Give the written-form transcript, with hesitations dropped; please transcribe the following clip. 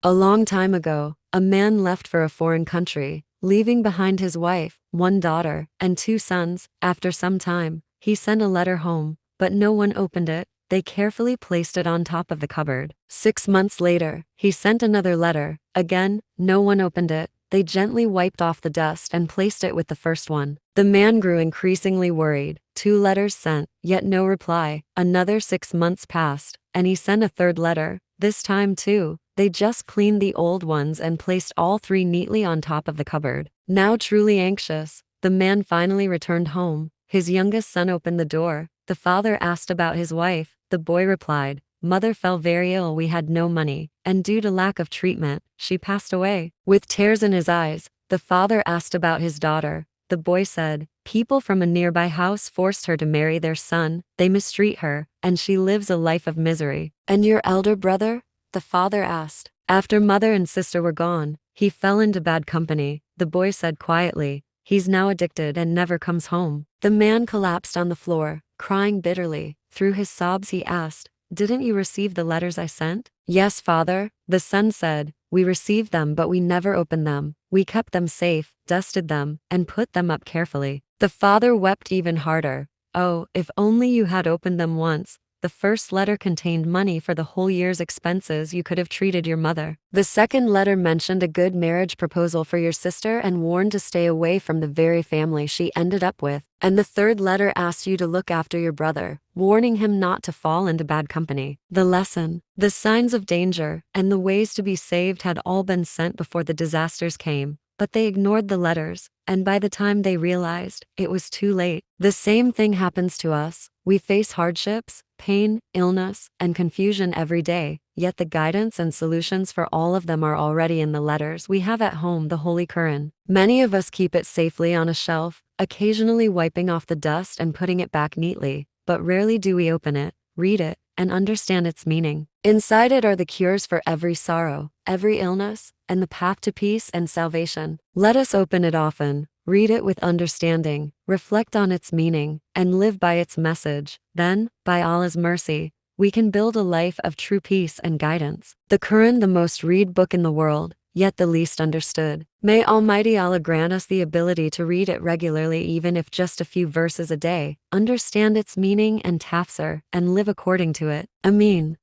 A long time ago, a man left for a foreign country, leaving behind his wife, one daughter, and two sons. After some time, he sent a letter home, but no one opened it. They carefully placed it on top of the cupboard. 6 months later, he sent another letter. Again, no one opened it. They gently wiped off the dust and placed it with the first one. The man grew increasingly worried. 2 letters sent, yet no reply. Another 6 months passed, and he sent a third letter. This time too, they just cleaned the old ones and placed all 3 neatly on top of the cupboard. Now truly anxious, the man finally returned home. His youngest son opened the door. The father asked about his wife. The boy replied, "Mother fell very ill, we had no money, and due to lack of treatment, she passed away." With tears in his eyes, the father asked about his daughter. The boy said, "People from a nearby house forced her to marry their son. They mistreat her, and she lives a life of misery." "And your elder brother?" the father asked. After mother and sister were gone, he fell into bad company. The boy said quietly, "He's now addicted and never comes home." The man collapsed on the floor, crying bitterly. Through his sobs he asked, "Didn't you receive the letters I sent?" "Yes, father," the son said, "we received them, but we never opened them. We kept them safe, dusted them, and put them up carefully." The father wept even harder. "Oh, if only you had opened them once. The first letter contained money for the whole year's expenses. You could have treated your mother. The second letter mentioned a good marriage proposal for your sister and warned to stay away from the very family she ended up with. And the third letter asked you to look after your brother, warning him not to fall into bad company." The lesson, the signs of danger, and the ways to be saved had all been sent before the disasters came. But they ignored the letters, and by the time they realized, it was too late. The same thing happens to us. We face hardships, pain, illness, and confusion every day, yet the guidance and solutions for all of them are already in the letters we have at home, the Holy Quran. Many of us keep it safely on a shelf, occasionally wiping off the dust and putting it back neatly, but rarely do we open it, read it, and understand its meaning. Inside it are the cures for every sorrow, every illness, and the path to peace and salvation. Let us open it often, read it with understanding, reflect on its meaning, and live by its message. Then, by Allah's mercy, we can build a life of true peace and guidance. The Quran, the most read book in the world, yet the least understood. May Almighty Allah grant us the ability to read it regularly, even if just a few verses a day, understand its meaning and tafsir, and live according to it. Ameen.